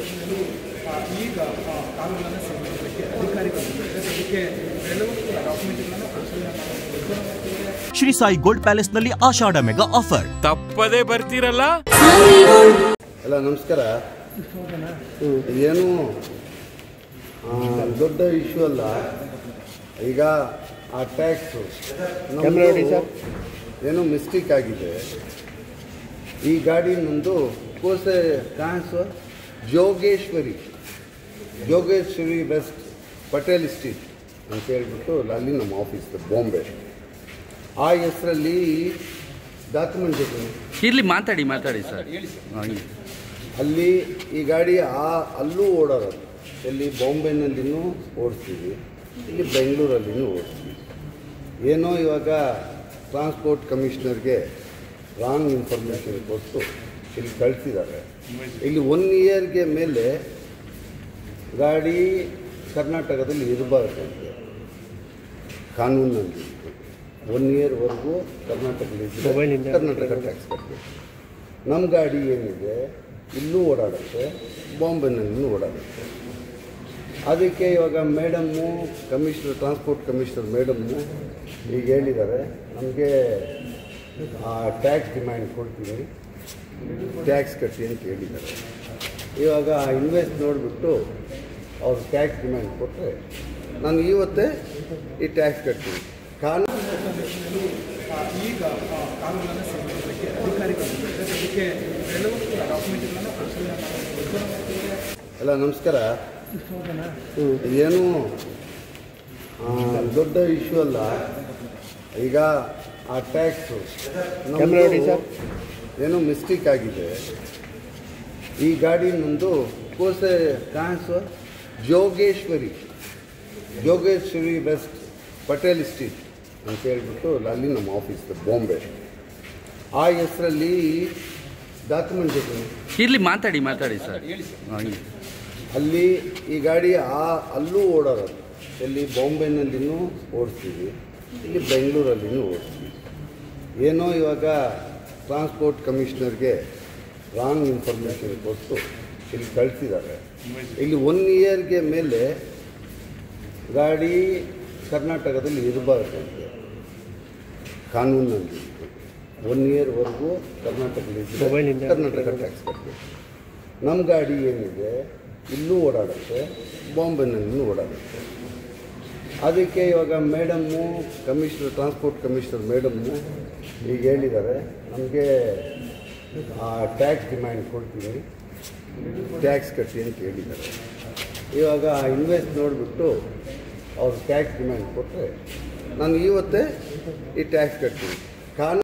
ಈಗ ಕಾನೂನನ್ನು ಸಿಗಲಿಕ್ಕೆ ಅಧಿಕಾರಿಗಳು ಅದಕ್ಕೆ ಕೆಲವು ಡಾಕ್ಯುಮೆಂಟ್ಗಳನ್ನು ಪರಿಶೀಲನೆ ಮಾಡಬೇಕು. ಶ್ರೀ ಸಾಯಿ ಗೋಲ್ಡ್ ಪ್ಯಾಲೇಸ್ ನಲ್ಲಿ ಆಷಾಢ ಮೆಗಾ ಆಫರ್ ತಪ್ಪದೇ ಬರ್ತೀರಲ್ಲ. ಎಲ್ಲ ನಮಸ್ಕಾರ. ಏನು ದೊಡ್ಡ ಇಶ್ಯೂ ಅಲ್ಲ. ಈಗ ಆ ಟ್ಯಾಕ್ಸು ಏನೋ ಮಿಸ್ಟೇಕ್ ಆಗಿದೆ. ಈ ಗಾಡಿ ನಂದು ಕೋಸೆ ಕಾನ್ಸು ಜೋಗೇಶ್ವರಿ ವೆಸ್ಟ್ ಪಟೇಲ್ ಸ್ಟ್ರೀಟ್ ಅಂತ ಹೇಳ್ಬಿಟ್ಟು ಅಲ್ಲಿ ನಮ್ಮ ಆಫೀಸ್ ಬಾಂಬೆ. ಆ ಹೆಸರಲ್ಲಿ ಡಾಕ್ಯುಮೆಂಟ್ ಇರಲಿ, ಮಾತಾಡಿ ಸರ್. ಅಲ್ಲಿ ಈ ಗಾಡಿ ಅಲ್ಲೂ ಓಡಾಡೋದು. ಇಲ್ಲಿ ಬಾಂಬೆನಲ್ಲಿನೂ ಓಡಿಸ್ತೀವಿ, ಇಲ್ಲಿ ಬೆಂಗಳೂರಲ್ಲಿನೂ ಓಡಿಸ್ತೀವಿ. ಏನೋ ಇವಾಗ ಟ್ರಾನ್ಸ್ಪೋರ್ಟ್ ಕಮಿಷನರ್ಗೆ ರಾಂಗ್ ಇನ್ಫಾರ್ಮೇಷನ್ ಕೊಟ್ಟು ಇಲ್ಲಿ ಕಳಿಸಿದ್ದಾರೆ. ಇಲ್ಲಿ 1 ಇಯರ್ಗೆ ಮೇಲೆ ಗಾಡಿ ಕರ್ನಾಟಕದಲ್ಲಿ ಇರಬಾರ್ದಂತೆ ಕಾನೂನಲ್ಲಿ. 1 ಇಯರ್ವರೆಗೂ ಕರ್ನಾಟಕದಲ್ಲಿ ಕರ್ನಾಟಕ ಟ್ಯಾಕ್ಸ್ ಕಟ್ಟಬೇಕು. ನಮ್ಮ ಗಾಡಿ ಏನಿದೆ ಇಲ್ಲೂ ಓಡಾಡುತ್ತೆ, ಬಾಂಬೆನಲ್ಲೂ ಓಡಾಡುತ್ತೆ. ಅದಕ್ಕೆ ಇವಾಗ ಮೇಡಮ್ಮು ಟ್ರಾನ್ಸ್ಪೋರ್ಟ್ ಕಮಿಷನರ್ ಮೇಡಮ್ಮು ಈಗ ಹೇಳಿದ್ದಾರೆ, ನಮಗೆ ಟ್ಯಾಕ್ಸ್ ಡಿಮ್ಯಾಂಡ್ ಕೊಡ್ತೀನಿ, ಟ್ಯಾಕ್ಸ್ ಕಟ್ಟಿ ಅಂತ ಹೇಳಿದ್ದಾರೆ. ಇವಾಗ ಇನ್ವೆಸ್ಟ್ ನೋಡಿಬಿಟ್ಟು ಅವ್ರು ಟ್ಯಾಕ್ಸ್ ಡಿಮ್ಯಾಂಡ್ ಕೊಟ್ಟರೆ ನಾನು ಇವತ್ತೇ ಈ ಟ್ಯಾಕ್ಸ್ ಕಟ್ತೀನಿ. ಈಗ ಕಾನೂನನ್ನು ಸಿಗಲಿಕ್ಕೆ ಅಧಿಕಾರಿಗಳು ಅದಕ್ಕೆ ಕೆಲವು ಡಾಕ್ಯುಮೆಂಟ್ಗಳನ್ನು ಪರಿಶೀಲನೆ ಮಾಡಬೇಕು. ಎಲ್ಲ ನಮಸ್ಕಾರ. ಏನು ದೊಡ್ಡ ಇಶ್ಯೂ ಅಲ್ಲ. ಈಗ ಆ ಟ್ಯಾಕ್ಸು ಏನೋ ಮಿಸ್ಟೇಕ್ ಆಗಿದೆ. ಈ ಗಾಡಿ ನಂದು ಕೋಸೆ ಕಾನ್ಸು ಜೋಗೇಶ್ವರಿ ವೆಸ್ಟ್ ಪಟೇಲ್ ಸ್ಟ್ರೀಟ್ ಅಂತ ಹೇಳ್ಬಿಟ್ಟು ಅಲ್ಲಿ ನಮ್ಮ ಆಫೀಸ್ ಬಾಂಬೆ. ಆ ಹೆಸರಲ್ಲಿ ಡಾಕ್ಯುಮೆಂಟ್ ಇರಲಿ, ಮಾತಾಡಿ ಸರ್. ಅಲ್ಲಿ ಈ ಗಾಡಿ ಅಲ್ಲೂ ಓಡಾಡೋದು. ಇಲ್ಲಿ ಬಾಂಬೆನಲ್ಲಿನೂ ಓಡಿಸ್ತೀವಿ, ಇಲ್ಲಿ ಬೆಂಗಳೂರಲ್ಲಿನೂ ಓಡಿಸ್ತೀವಿ. ಏನೋ ಇವಾಗ ಟ್ರಾನ್ಸ್ಪೋರ್ಟ್ ಕಮಿಷನರ್ಗೆ ರಾಂಗ್ ಇನ್ಫಾರ್ಮೇಷನ್ ಕೊಟ್ಟು ಇಲ್ಲಿ ಕಳಿಸಿದ್ದಾರೆ. ಇಲ್ಲಿ 1 ಇಯರ್ಗೆ ಮೇಲೆ ಗಾಡಿ ಕರ್ನಾಟಕದಲ್ಲಿ ಇರಬಾರ್ದಂತೆ ಕಾನೂನಲ್ಲಿ. 1 ಇಯರ್ವರೆಗೂ ಕರ್ನಾಟಕದಲ್ಲಿ ಕರ್ನಾಟಕ ಟ್ಯಾಕ್ಸ್ ಕಟ್ಟಬೇಕು. ನಮ್ಮ ಗಾಡಿ ಏನಿದೆ ಇಲ್ಲೂ ಓಡಾಡುತ್ತೆ, ಬಾಂಬೆನಲ್ಲೂ ಓಡಾಡುತ್ತೆ. ಅದಕ್ಕೆ ಇವಾಗ ಮೇಡಮ್ಮು ಟ್ರಾನ್ಸ್ಪೋರ್ಟ್ ಕಮಿಷನರ್ ಮೇಡಮ್ಮು ಈಗ ಹೇಳಿದ್ದಾರೆ, ನಮಗೆ ಟ್ಯಾಕ್ಸ್ ಡಿಮ್ಯಾಂಡ್ ಕೊಡ್ತೀನಿ, ಟ್ಯಾಕ್ಸ್ ಕಟ್ಟಿ ಅಂತ ಹೇಳಿದ್ದಾರೆ. ಇವಾಗ ಇನ್ವೆಸ್ಟ್ ನೋಡಿಬಿಟ್ಟು ಅವ್ರು ಟ್ಯಾಕ್ಸ್ ಡಿಮ್ಯಾಂಡ್ ಕೊಟ್ಟರೆ ನಾನು ಇವತ್ತೇ ಈ ಟ್ಯಾಕ್ಸ್ ಕಟ್ತೀನಿ.